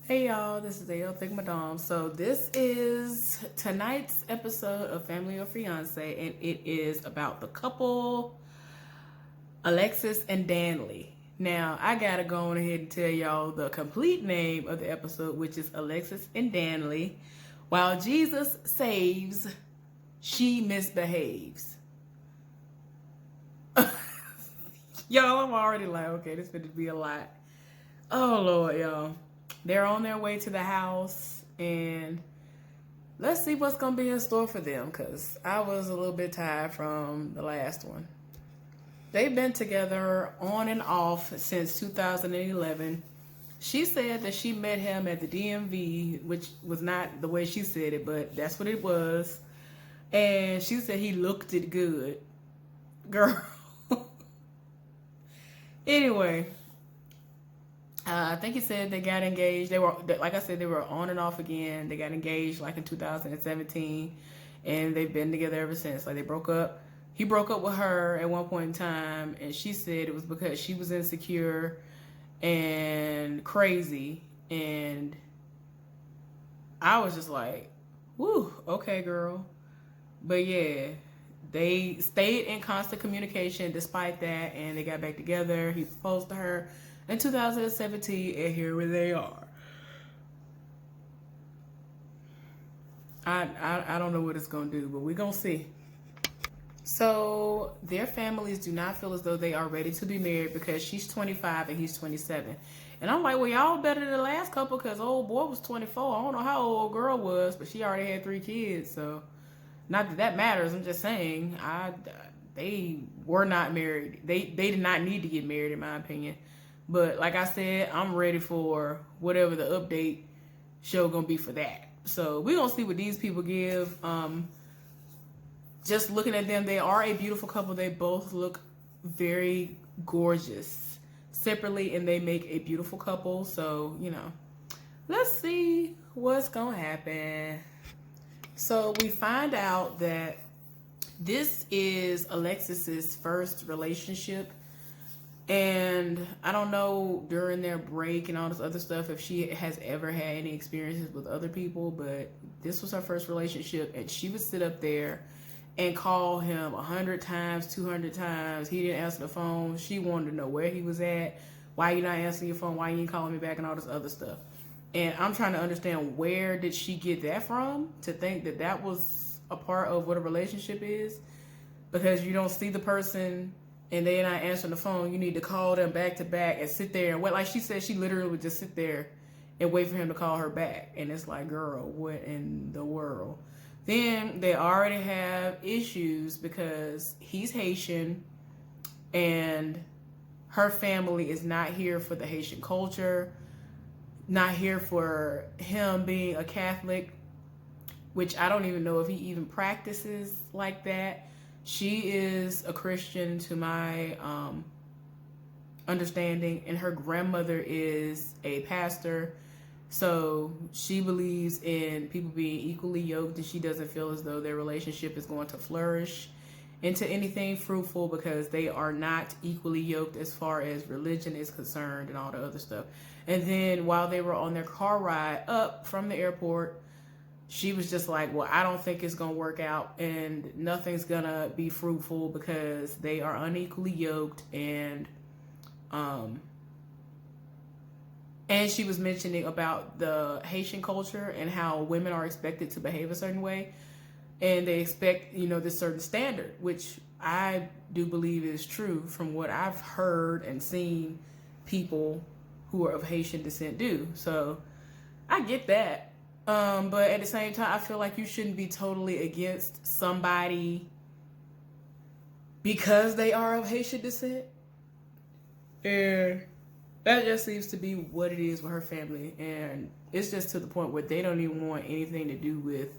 Hey y'all, this is AL Think Madame. So this is tonight's episode of Family or Fiance, and it is about the couple Alexis and Danley. Now I gotta go on ahead and tell y'all the complete name of the episode, which is Alexis and Danley. While Jesus saves, she misbehaves. Y'all, I'm already like, okay, this going to be a lot. Oh Lord, y'all. They're on their way to the house, and let's see what's gonna be in store for them, because I was a little bit tired from the last one. They've been together on and off since 2011. She said that she met him at the DMV, which was not the way she said it, but that's what it was. And she said he looked it good. Girl. Anyway, I think he said they got engaged. They were, like I said, they were on and off again. They got engaged like in 2017, and they've been together ever since. Like they broke up. He broke up with her at one point in time, and she said it was because she was insecure and crazy. And I was just like, whew, okay, girl. But yeah, they stayed in constant communication despite that, and they got back together. He proposed to her in 2017, and here they are. I don't know what it's gonna do, but we're gonna see. So their families do not feel as though they are ready to be married because she's 25 and he's 27. And I'm like, well, y'all better than the last couple, because old boy was 24. I don't know how old girl was, but she already had 3 kids. So not that that matters. I'm just saying, they were not married. They did not need to get married, in my opinion. But like I said, I'm ready for whatever the update show gonna be for that. So we're gonna see what these people give. Just looking at them, they are a beautiful couple. They both look very gorgeous separately, and they make a beautiful couple. So, let's see what's gonna happen. So we find out that this is Alexis's first relationship. And I don't know during their break and all this other stuff if she has ever had any experiences with other people, but this was her first relationship, and she would sit up there and call him 100 times, 200 times. He didn't answer the phone. She wanted to know where he was at, why you not answering your phone, why you ain't calling me back, and all this other stuff. And I'm trying to understand, where did she get that from to think that that was a part of what a relationship is? Because you don't see the person and they're not answering the phone. You need to call them back to back and sit there and wait. Like she said, she literally would just sit there and wait for him to call her back. And it's like, girl, what in the world? Then they already have issues because he's Haitian and her family is not here for the Haitian culture, not here for him being a Catholic, which I don't even know if he even practices like that. She is a Christian to my understanding, and her grandmother is a pastor. So she believes in people being equally yoked, and she doesn't feel as though their relationship is going to flourish into anything fruitful because they are not equally yoked as far as religion is concerned and all the other stuff. And then while they were on their car ride up from the airport, she was just like, well, I don't think it's going to work out and nothing's going to be fruitful because they are unequally yoked. And she was mentioning about the Haitian culture and how women are expected to behave a certain way. And they expect, this certain standard, which I do believe is true from what I've heard and seen people who are of Haitian descent do. So I get that. But at the same time, I feel like you shouldn't be totally against somebody because they are of Haitian descent. And that just seems to be what it is with her family. And it's just to the point where they don't even want anything to do with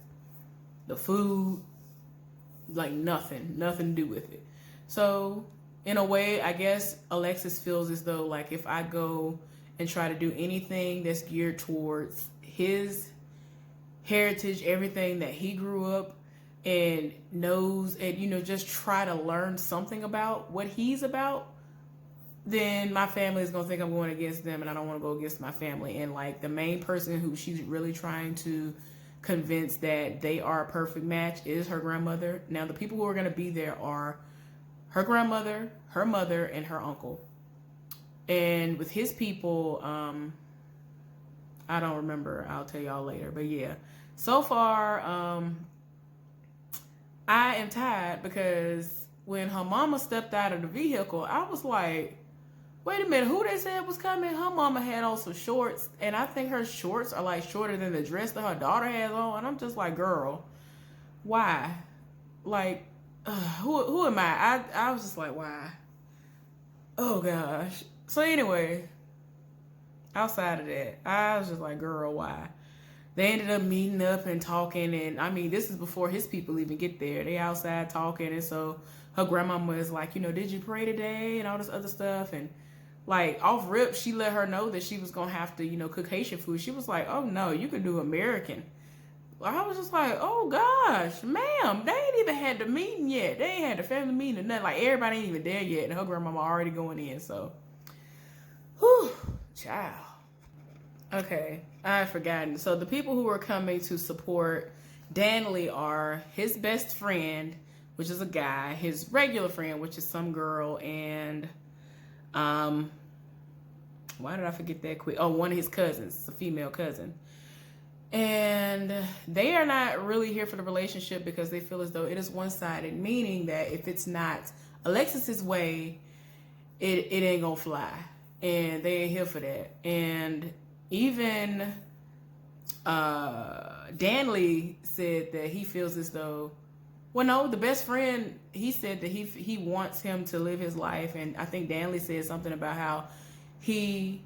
the food. Like nothing to do with it. So in a way, I guess Alexis feels as though, like, if I go and try to do anything that's geared towards his heritage, everything that he grew up and knows, and just try to learn something about what he's about, then my family is gonna think I'm going against them, and I don't want to go against my family. And like the main person who she's really trying to convince that they are a perfect match is her grandmother. Now the people who are gonna be there are her grandmother, her mother, and her uncle. And with his people, I don't remember. I'll tell y'all later. But yeah, so far, I am tired because when her mama stepped out of the vehicle, I was like, wait a minute, who they said was coming? Her mama had on some shorts, and I think her shorts are like shorter than the dress that her daughter has on. And I'm just like, girl, why? Like, who am I? I was just like, why? Oh gosh. So anyway, outside of that, I was just like, girl, why? They ended up meeting up and talking, and I mean, this is before his people even get there. They outside talking, and so her grandmama is like, did you pray today and all this other stuff, and like off rip, she let her know that she was gonna have to, cook Haitian food. She was like, oh no, you can do American. I was just like, oh gosh, ma'am, they ain't even had the meeting yet. They ain't had the family meeting or nothing. Like everybody ain't even there yet, and her grandmama already going in. So, whew, child. Okay, I've forgotten. So the people who are coming to support Danley are his best friend, which is a guy, his regular friend, which is some girl, and why did I forget that quick? Oh, one of his cousins, a female cousin. And they are not really here for the relationship because they feel as though it is one-sided, meaning that if it's not Alexis's way, it ain't gonna fly. And they ain't here for that. And even Danley said that he feels as though, well, no, the best friend, he said that he wants him to live his life. And I think Danley said something about how he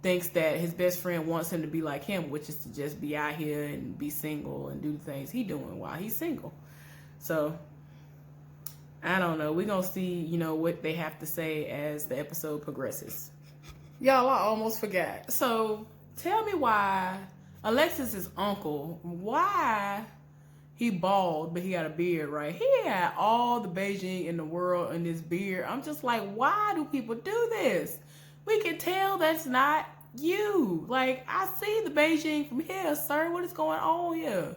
thinks that his best friend wants him to be like him, which is to just be out here and be single and do the things he's doing while he's single. So I don't know. We're going to see, what they have to say as the episode progresses. Y'all, I almost forgot. So tell me why Alexis's uncle, why he bald, but he got a beard, right? He had all the Beijing in the world in this beard. I'm just like, why do people do this? We can tell that's not you. Like, I see the Beijing from here, sir. What is going on here?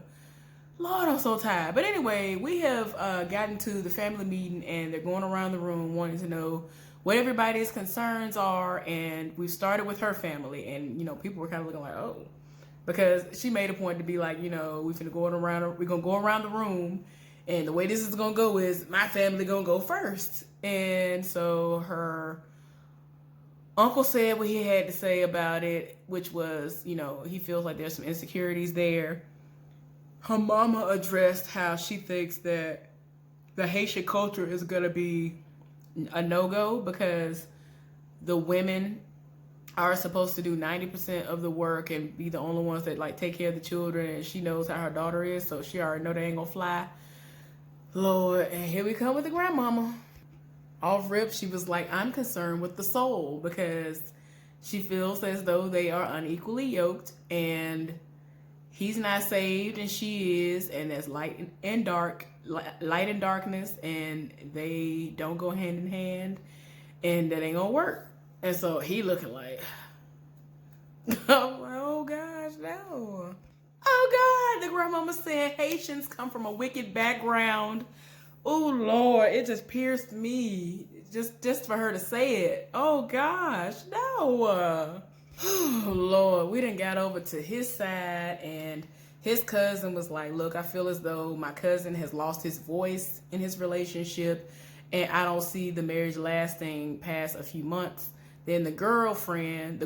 Lord, I'm so tired. But anyway, we have gotten to the family meeting, and they're going around the room wanting to know what everybody's concerns are. And we started with her family, and people were kind of looking like, oh, because she made a point to be like, we're gonna go around the room, and the way this is gonna go is my family gonna go first. And so her uncle said what he had to say about it, which was, he feels like there's some insecurities there. Her mama addressed how she thinks that the Haitian culture is going to be a no-go because the women are supposed to do 90% of the work and be the only ones that take care of the children, and she knows how her daughter is, so she already know they ain't gonna fly. Lord, and here we come with the grandmama. Off rip, she was like, I'm concerned with the soul because she feels as though they are unequally yoked, and he's not saved and she is, and there's light and darkness, and they don't go hand in hand, and that ain't gonna work. And so he looking like, oh gosh, no. Oh God, the grandmama said Haitians come from a wicked background. Oh Lord, it just pierced me just for her to say it. Oh gosh, no. Oh Lord, we done got over to his side, and his cousin was like, look, I feel as though my cousin has lost his voice in his relationship, and I don't see the marriage lasting past a few months. Then the girl friend,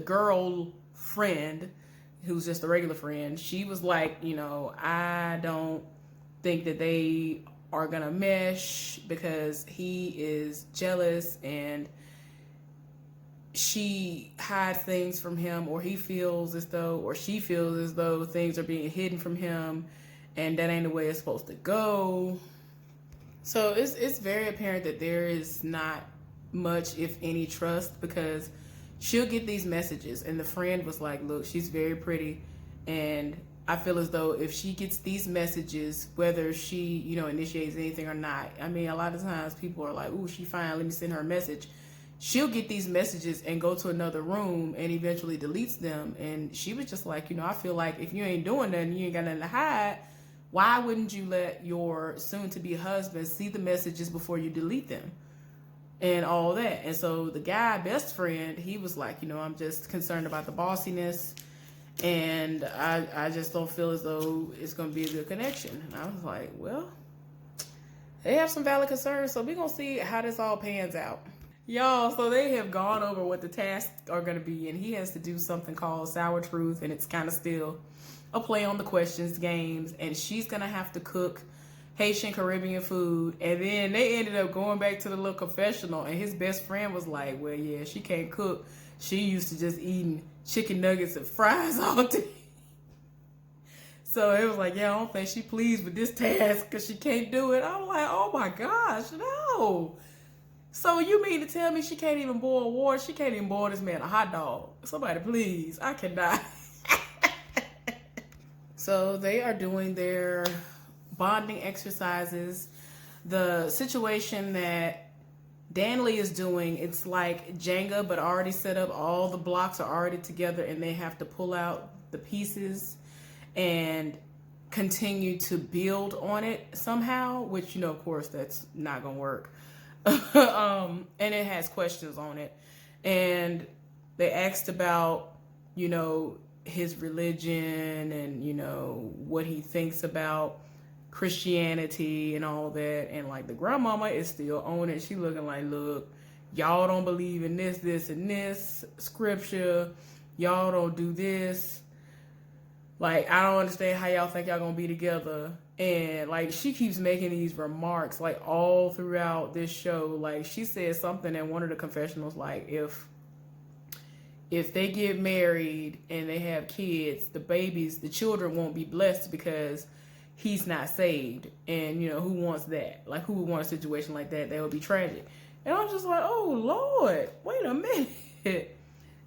who's just a regular friend, she was like, I don't think that they are gonna mesh because he is jealous and she hides things from him, or she feels as though things are being hidden from him, and that ain't the way it's supposed to go. So it's very apparent that there is not much, if any, trust, because she'll get these messages, and the friend was like, look, she's very pretty, and I feel as though if she gets these messages, whether she, initiates anything or not, I mean, a lot of times people are like, ooh, she fine, let me send her a message. she'll get these messages and go to another room and eventually deletes them. And she was just like, I feel like if you ain't doing nothing, you ain't got nothing to hide, why wouldn't you let your soon-to-be husband see the messages before you delete them and all that? And so the guy, best friend, he was like, I'm just concerned about the bossiness, and I just don't feel as though it's going to be a good connection. And I was like, well, they have some valid concerns, so we're going to see how this all pans out. Y'all, so they have gone over what the tasks are going to be, and he has to do something called Sour Truth, and it's kind of still a play on the questions games, and she's going to have to cook Haitian Caribbean food. And then they ended up going back to the little confessional, and his best friend was like, well, yeah, she can't cook. She used to just eating chicken nuggets and fries all day. So it was like, yeah, I don't think she pleased with this task because she can't do it. I'm like, oh my gosh, no. So you mean to tell me she can't even boil water? She can't even boil this man a hot dog? Somebody please, I cannot. So they are doing their bonding exercises. The situation that Danley is doing, it's like Jenga, but already set up. All the blocks are already together, and they have to pull out the pieces and continue to build on it somehow, which, of course, that's not going to work. And it has questions on it. And they asked about, his religion and, what he thinks about Christianity and all that. And like the grandmama is still on it. She looking like, look, y'all don't believe in this, this, and this scripture. Y'all don't do this. Like, I don't understand how y'all think y'all gonna be together. And like, she keeps making these remarks like all throughout this show. Like, she said something in one of the confessionals, like, if they get married and they have kids, the children won't be blessed because he's not saved. And, who wants that? Like, who would want a situation like that? That would be tragic. And I'm just like, oh, Lord, wait a minute.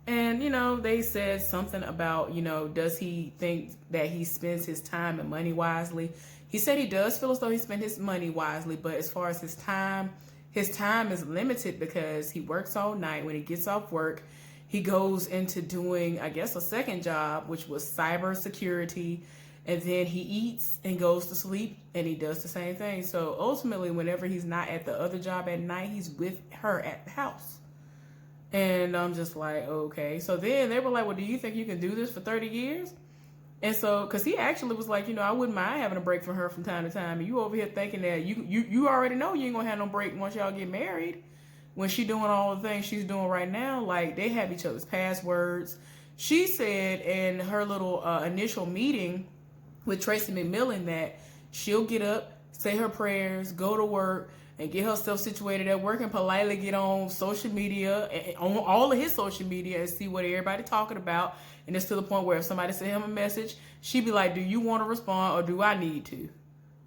And, they said something about, does he think that he spends his time and money wisely? He said he does feel as though he spent his money wisely, but as far as his time is limited because he works all night. When he gets off work, he goes into doing, I guess, a second job, which was cyber security. And then he eats and goes to sleep, and he does the same thing. So ultimately, whenever he's not at the other job at night, he's with her at the house. And I'm just like, okay. So then they were like, well, do you think you can do this for 30 years? And so, because he actually was like, I wouldn't mind having a break from her from time to time. And you over here thinking that you already know you ain't going to have no break once y'all get married. When she doing all the things she's doing right now, like, they have each other's passwords. She said in her little initial meeting with Tracy McMillan that she'll get up, say her prayers, go to work, and get herself situated at work and politely get on social media, on all of his social media, and see what everybody talking about. And it's to the point where if somebody sent him a message, she'd be like, do you want to respond or do I need to?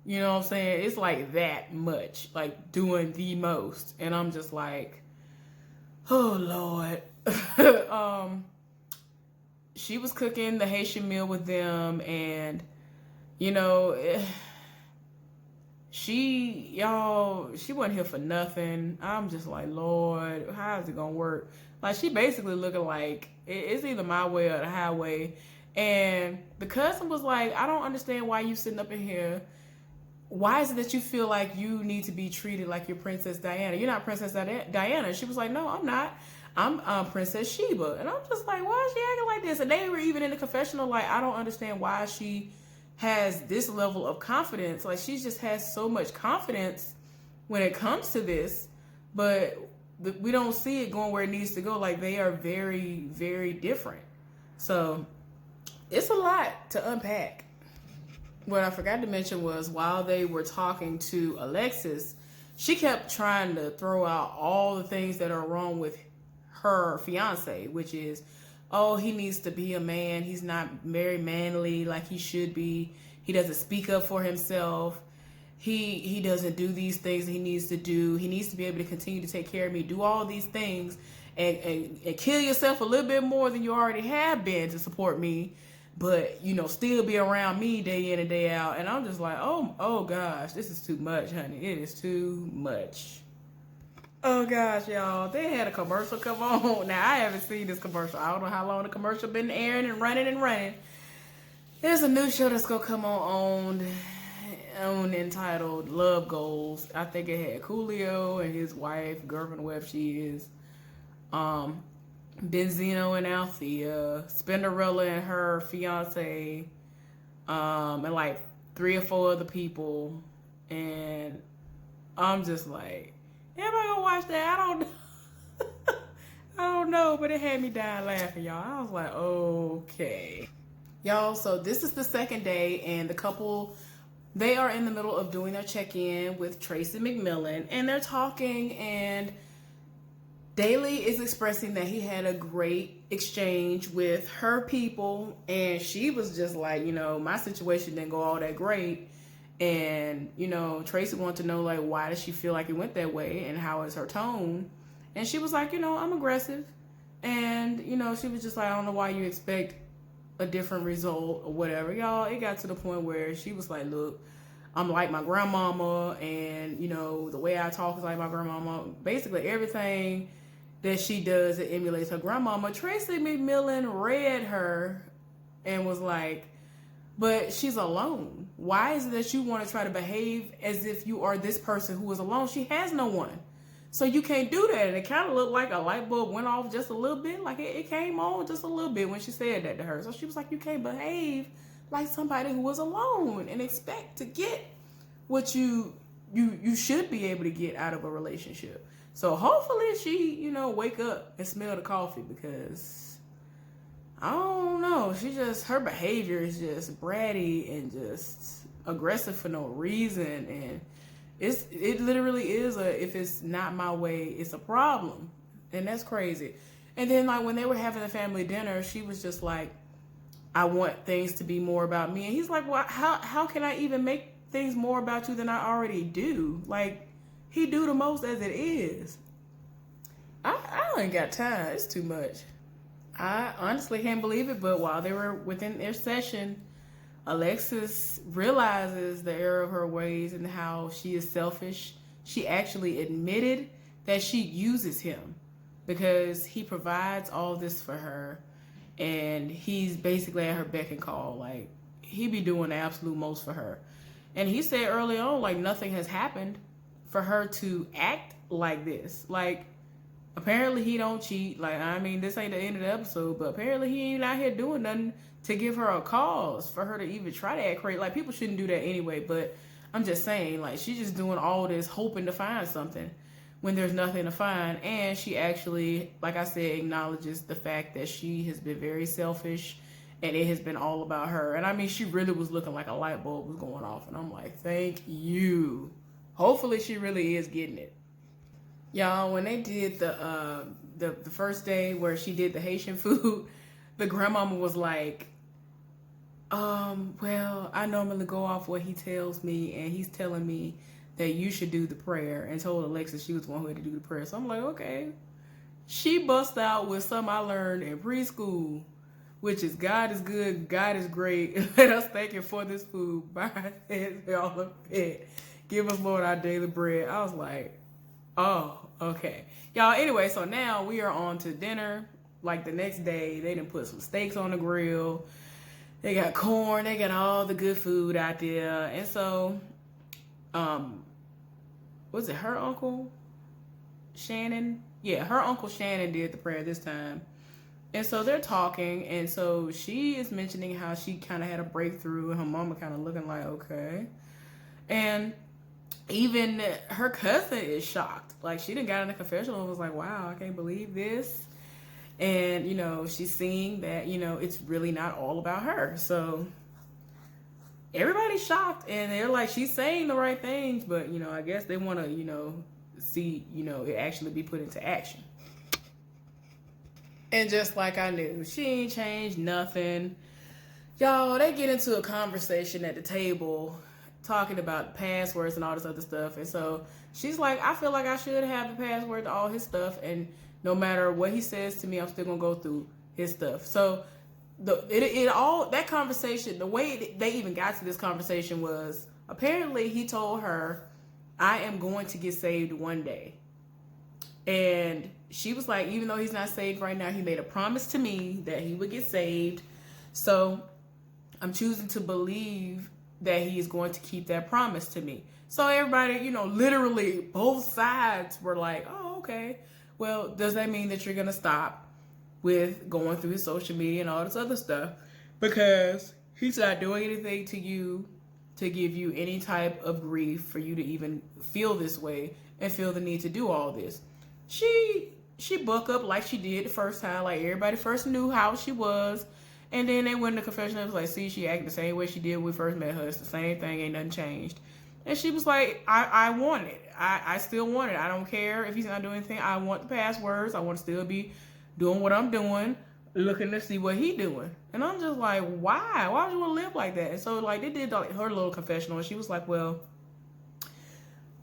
You know what I'm saying? It's like that much, like doing the most. And I'm just like, oh, Lord. She was cooking the Haitian meal with them, and, she wasn't here for nothing. I'm just like, Lord, how is it gonna work? Like, she basically looking like it's either my way or the highway. And the cousin was like, I don't understand why you sitting up in here. Why is it that you feel like you need to be treated like you're Princess Diana? You're not Princess Diana. She was like, no, I'm not. I'm Princess Sheba. And I'm just like, why is she acting like this? And they were even in the confessional like, I don't understand why she has this level of confidence. Like, she just has so much confidence when it comes to this, but we don't see it going where it needs to go. Like, they are very, very different. So it's a lot to unpack. What I forgot to mention was while they were talking to Alexis, she kept trying to throw out all the things that are wrong with her fiance, which is, oh, he needs to be a man. He's not very manly like he should be. He doesn't speak up for himself. He doesn't do these things that he needs to do. He needs to be able to continue to take care of me, do all these things, and kill yourself a little bit more than you already have been to support me, but, still be around me day in and day out. And I'm just like, oh gosh, this is too much, honey. It is too much. Oh gosh, y'all. They had a commercial come on. Now I haven't seen this commercial. I don't know how long the commercial been airing and running and running. There's a new show that's gonna come on entitled Love Goals. I think it had Coolio and his wife, girlfriend, whoever she is. Benzino and Althea, Spinderella and her fiance, and like 3 or 4 other people. And I'm just like, am I gonna watch that? I don't know. I don't know, but it had me dying laughing, y'all. I was like, okay. Y'all, so this is the second day, and the couple, they are in the middle of doing their check-in with Tracy McMillan, and they're talking, and Daly is expressing that he had a great exchange with her people, and she was just like, my situation didn't go all that great. And, Tracy wanted to know, like, why does she feel like it went that way, and how is her tone? And she was like, I'm aggressive. And, she was just like, I don't know why you expect a different result or whatever. Y'all, it got to the point where she was like, look, I'm like my grandmama, and, the way I talk is like my grandmama. Basically, everything that she does that emulates her grandmama. Tracy McMillan read her and was like, but she's alone. Why is it that you want to try to behave as if you are this person who is alone? She has no one. So you can't do that. And it kind of looked like a light bulb went off just a little bit. Like it came on just a little bit when she said that to her. So she was like, you can't behave like somebody who was alone and expect to get what you should be able to get out of a relationship. So hopefully she, wake up and smell the coffee, because I don't know. Her behavior is just bratty and just aggressive for no reason. And it literally is if it's not my way, it's a problem. And that's crazy. And then like when they were having the family dinner, she was just like, I want things to be more about me. And he's like, well, how can I even make things more about you than I already do? Like, he do the most as it is. I ain't got time. It's too much. I honestly can't believe it, but while they were within their session, Alexis realizes the error of her ways and how she is selfish. She actually admitted that she uses him because he provides all this for her, and he's basically at her beck and call. Like, he be doing the absolute most for her. And he said early on, like, nothing has happened for her to act like this. Like, apparently he don't cheat. Like, I mean, this ain't the end of the episode, but apparently he ain't out here doing nothing to give her a cause for her to even try to act crazy. Like, people shouldn't do that anyway, but I'm just saying, like, she's just doing all this hoping to find something when there's nothing to find. And she actually, like I said, acknowledges the fact that she has been very selfish and it has been all about her. And I mean, she really was looking like a light bulb was going off, and I'm like, thank you. Hopefully she really is getting it. Y'all, when they did the first day where she did the Haitian food, the grandmama was like, well, I normally go off what he tells me, and he's telling me that you should do the prayer, and told Alexis she was the one who had to do the prayer. So I'm like, okay. She bust out with something I learned in preschool, which is God is good, God is great. Let us thank him for this food. By his head, all of it. Give us, Lord, our daily bread. I was like, oh, okay. Y'all, anyway, so now we are on to dinner. Like the next day, they done put some steaks on the grill. They got corn. They got all the good food out there. And so, was it her uncle, Shannon? Yeah, her uncle Shannon did the prayer this time. And so they're talking, and so she is mentioning how she kind of had a breakthrough, and her mama kind of looking like, okay. And even her cousin is shocked. Like, she done got in the confessional and was like, wow, I can't believe this. And, she's seeing that, it's really not all about her. So everybody's shocked, and they're like, she's saying the right things, but, I guess they want to, see, it actually be put into action. And just like I knew, she ain't changed nothing. Y'all, they get into a conversation at the table talking about passwords and all this other stuff. And so she's like, I feel like I should have the password to all his stuff, and no matter what he says to me, I'm still gonna go through his stuff. So that conversation, the way they even got to this conversation was, apparently he told her, I am going to get saved one day. And she was like, even though he's not saved right now, he made a promise to me that he would get saved. So I'm choosing to believe that he is going to keep that promise to me. So everybody, you know, literally both sides were like, oh, okay. Well, does that mean that you're going to stop with going through his social media and all this other stuff? Because he's not doing anything to you to give you any type of grief for you to even feel this way and feel the need to do all this. She buck up like she did the first time, like everybody first knew how she was. And then they went to confession and was like, see, she acting the same way she did when we first met her. It's the same thing, ain't nothing changed. And she was like, I want it. I still want it. I don't care if he's not doing anything. I want the passwords. I want to still be doing what I'm doing, looking to see what he doing. And I'm just like, why? Why would you want to live like that? And so like they did like her little confessional, and she was like, well,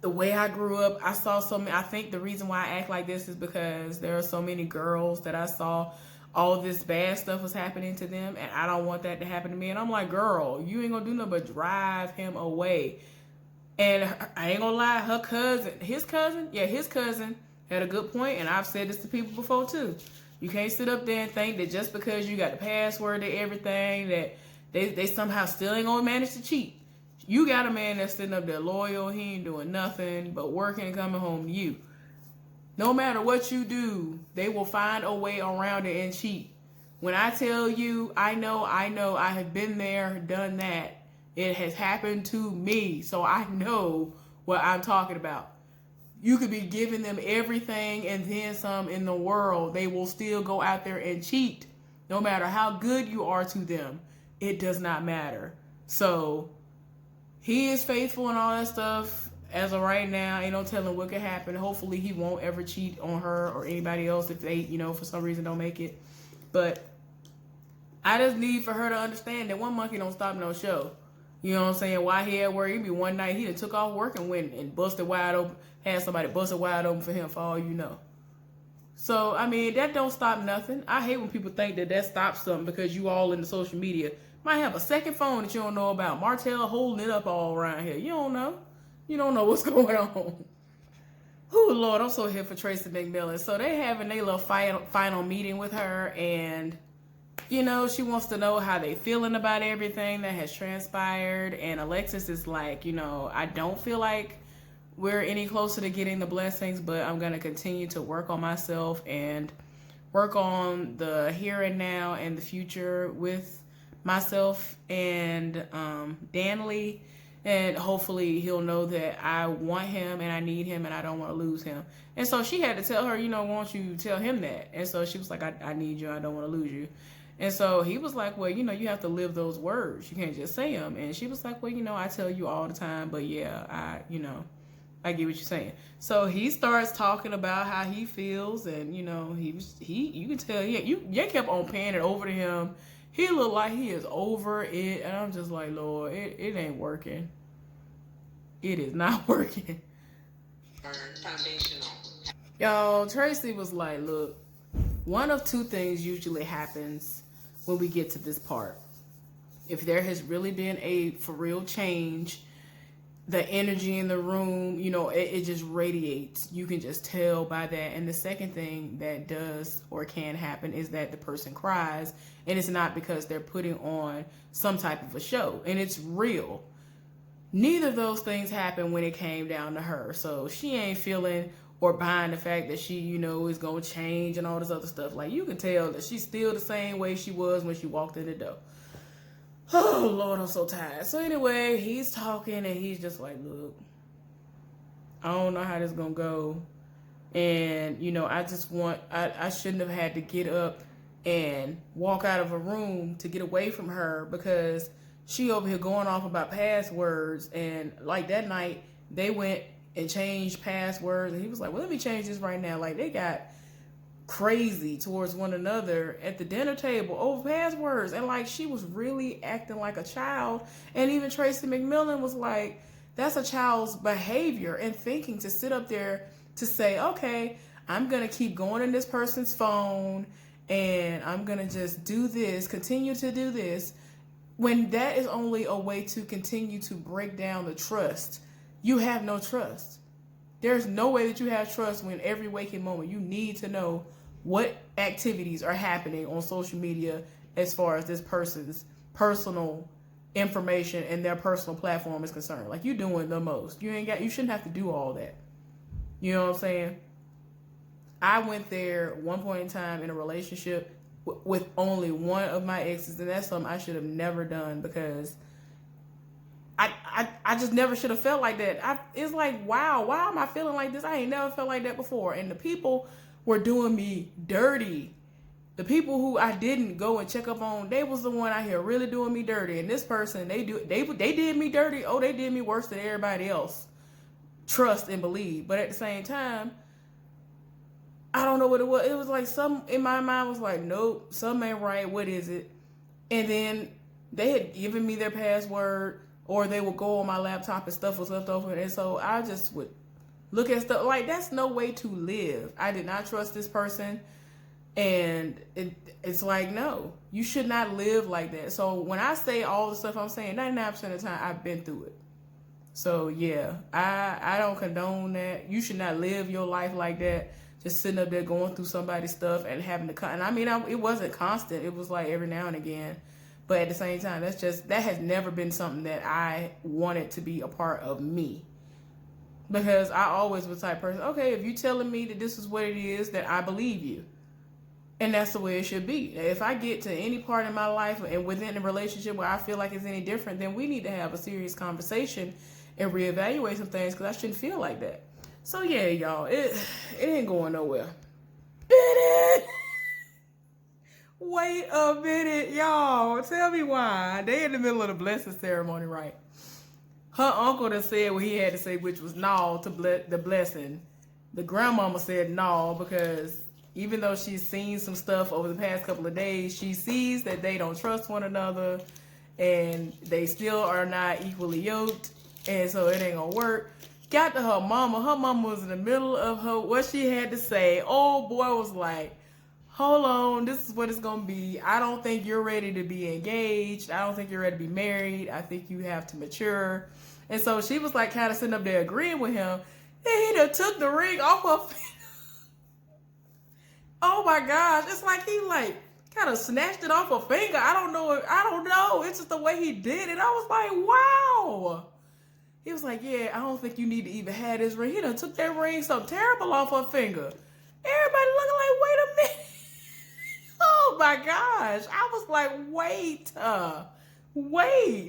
the way I grew up, I saw so many. I think the reason why I act like this is because there are so many girls that I saw all this bad stuff was happening to them, and I don't want that to happen to me. And I'm like, girl, you ain't gonna do nothing but drive him away. And I ain't gonna lie, his cousin had a good point, and I've said this to people before too. You can't sit up there and think that just because you got the password to everything that they somehow still ain't gonna manage to cheat. You got a man that's sitting up there loyal, he ain't doing nothing but working and coming home to you. No matter what you do, they will find a way around it and cheat. When I tell you, I know, I have been there, done that. It has happened to me, so I know what I'm talking about. You could be giving them everything and then some in the world. They will still go out there and cheat. No matter how good you are to them, it does not matter. So he is faithful and all that stuff. As of right now, ain't no telling what could happen. Hopefully he won't ever cheat on her or anybody else if they, you know, for some reason don't make it. But I just need for her to understand that one monkey don't stop no show. You know what I'm saying? While he at work, it'd be one night he done took off work and went and busted wide open, had somebody busted wide open for him for all you know. So, I mean, that don't stop nothing. I hate when people think that that stops something because you all in the social media. Might have a second phone that you don't know about. Martell holding it up all around here. You don't know. You don't know what's going on. Oh, Lord, I'm so here for Tracy McMillan. So they having their little final meeting with her, and, you know, she wants to know how they feeling about everything that has transpired. And Alexis is like, you know, I don't feel like we're any closer to getting the blessings, but I'm going to continue to work on myself and work on the here and now and the future with myself and Danley. And hopefully he'll know that I want him and I need him and I don't want to lose him. And so she had to tell her, you know, won't you tell him that? And so she was like, I need you. I don't want to lose you. And so he was like, well, you know, you have to live those words. You can't just say them. And she was like, well, you know, I tell you all the time. But yeah, I get what you're saying. So he starts talking about how he feels. And, you know, you can tell, you kept on paying it over to him. He looked like he is over it. And I'm just like, Lord, it ain't working. It is not working. Foundational. Y'all, Tracy was like, look, one of two things usually happens when we get to this part. If there has really been a for real change, the energy in the room, you know, it just radiates. You can just tell by that. And the second thing that does or can happen is that the person cries, and it's not because they're putting on some type of a show, and it's real. Neither of those things happened when it came down to her. So she ain't feeling or buying the fact that she, you know, is going to change and all this other stuff. Like, you can tell that she's still the same way she was when she walked in the door. Oh, Lord, I'm so tired. So anyway, he's talking and he's just like, look, I don't know how this is going to go. And, you know, I shouldn't have had to get up and walk out of a room to get away from her because she over here going off about passwords. And like that night, they went and changed passwords. And he was like, well, let me change this right now. Like, they got crazy towards one another at the dinner table over passwords. And like, she was really acting like a child. And even Tracy McMillan was like, that's a child's behavior and thinking to sit up there to say, okay, I'm going to keep going in this person's phone and I'm going to just do this, continue to do this, when that is only a way to continue to break down the trust. You have no trust. There's no way that you have trust when every waking moment you need to know what activities are happening on social media as far as this person's personal information and their personal platform is concerned. Like, you doing the most. You shouldn't have to do all that. You know what I'm saying? I went there one point in time in a relationship with only one of my exes, and that's something I should have never done, because I just never should have felt like that. It's like, wow, why am I feeling like this? I ain't never felt like that before. And the people were doing me dirty. The people who I didn't go and check up on, they was the one out here really doing me dirty. And this person, they did me dirty. Oh, they did me worse than everybody else. Trust and believe. But at the same time, I don't know what it was. It was like some in my mind was like, nope, something ain't right. What is it? And then they had given me their password, or they would go on my laptop and stuff was left over. And so I just would look at stuff like, that's no way to live. I did not trust this person. And it's like, no, you should not live like that. So when I say all the stuff I'm saying, 99% of the time I've been through it. So yeah, I don't condone that. You should not live your life like that. Just sitting up there going through somebody's stuff and having to, and I mean, it wasn't constant. It was like every now and again. But at the same time, that has never been something that I wanted to be a part of me. Because I always was the type of person, okay, if you telling me that this is what it is, then I believe you. And that's the way it should be. If I get to any part in my life and within a relationship where I feel like it's any different, then we need to have a serious conversation and reevaluate some things, because I shouldn't feel like that. So yeah, y'all, it ain't going nowhere. Did it? Wait a minute, y'all. Tell me why. They in the middle of the blessing ceremony, right? Her uncle done said what he had to say, which was no to the blessing. The grandmama said no, because even though she's seen some stuff over the past couple of days, she sees that they don't trust one another and they still are not equally yoked, and so it ain't gonna work. Got to her mama. Her mama was in the middle of what she had to say. Old boy was like, hold on, this is what it's gonna be. I don't think you're ready to be engaged. I don't think you're ready to be married. I think you have to mature. And so she was like kind of sitting up there agreeing with him. And he done took the ring off her finger. Oh my gosh. It's like he like kind of snatched it off her finger. I don't know. It's just the way he did it. I was like, wow. He was like, yeah, I don't think you need to even have this ring. He done took that ring so terrible off her finger. Everybody looking like, wait a minute. Oh my gosh. I was like, wait,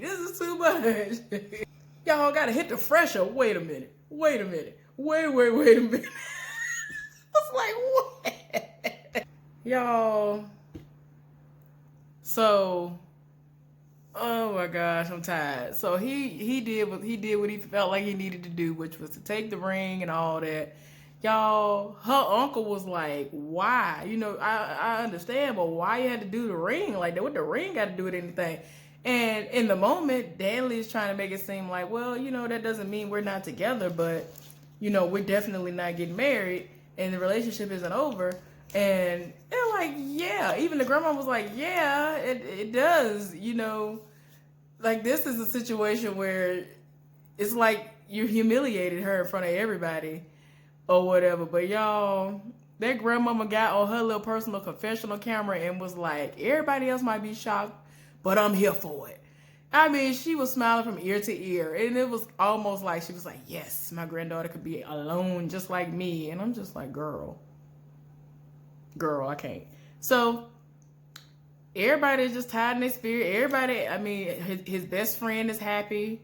this is too much. Y'all gotta hit the fresher. Wait a minute. Wait a minute. Wait a minute. I was like, what? Y'all. So, oh my gosh, I'm tired. So he did what he felt like he needed to do, which was to take the ring and all that. Y'all, her uncle was like, why? You know, I understand, but why you had to do the ring like that? What the ring got to do with anything? And in the moment, Danley's trying to make it seem like, well, you know, that doesn't mean we're not together, but, you know, we're definitely not getting married and the relationship isn't over. And they're like, yeah. Even the grandma was like, yeah, it does. You know, like, this is a situation where it's like you humiliated her in front of everybody or whatever. But y'all, that grandmama got on her little personal confessional camera and was like, everybody else might be shocked, but I'm here for it. I mean, she was smiling from ear to ear. And it was almost like she was like, yes, my granddaughter could be alone just like me. And I'm just like, girl, I can't. So everybody's just tied in their spirit. Everybody, I mean, his best friend is happy.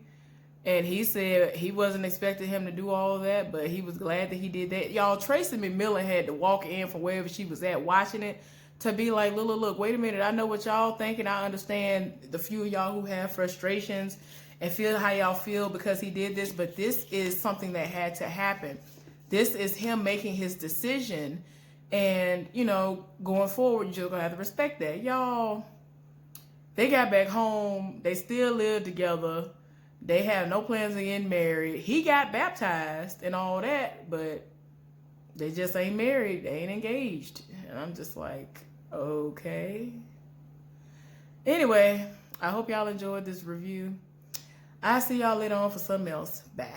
And he said he wasn't expecting him to do all of that, but he was glad that he did that. Y'all, Tracy McMillan had to walk in from wherever she was at watching it to be like, look, wait a minute. I know what y'all thinking. I understand the few of y'all who have frustrations and feel how y'all feel because he did this, but this is something that had to happen. This is him making his decision. And, you know, going forward, you're just going to have to respect that. Y'all, they got back home. They still live together. They have no plans of getting married. He got baptized and all that, but they just ain't married. They ain't engaged. And I'm just like, okay. Anyway, I hope y'all enjoyed this review. I'll see y'all later on for something else. Bye.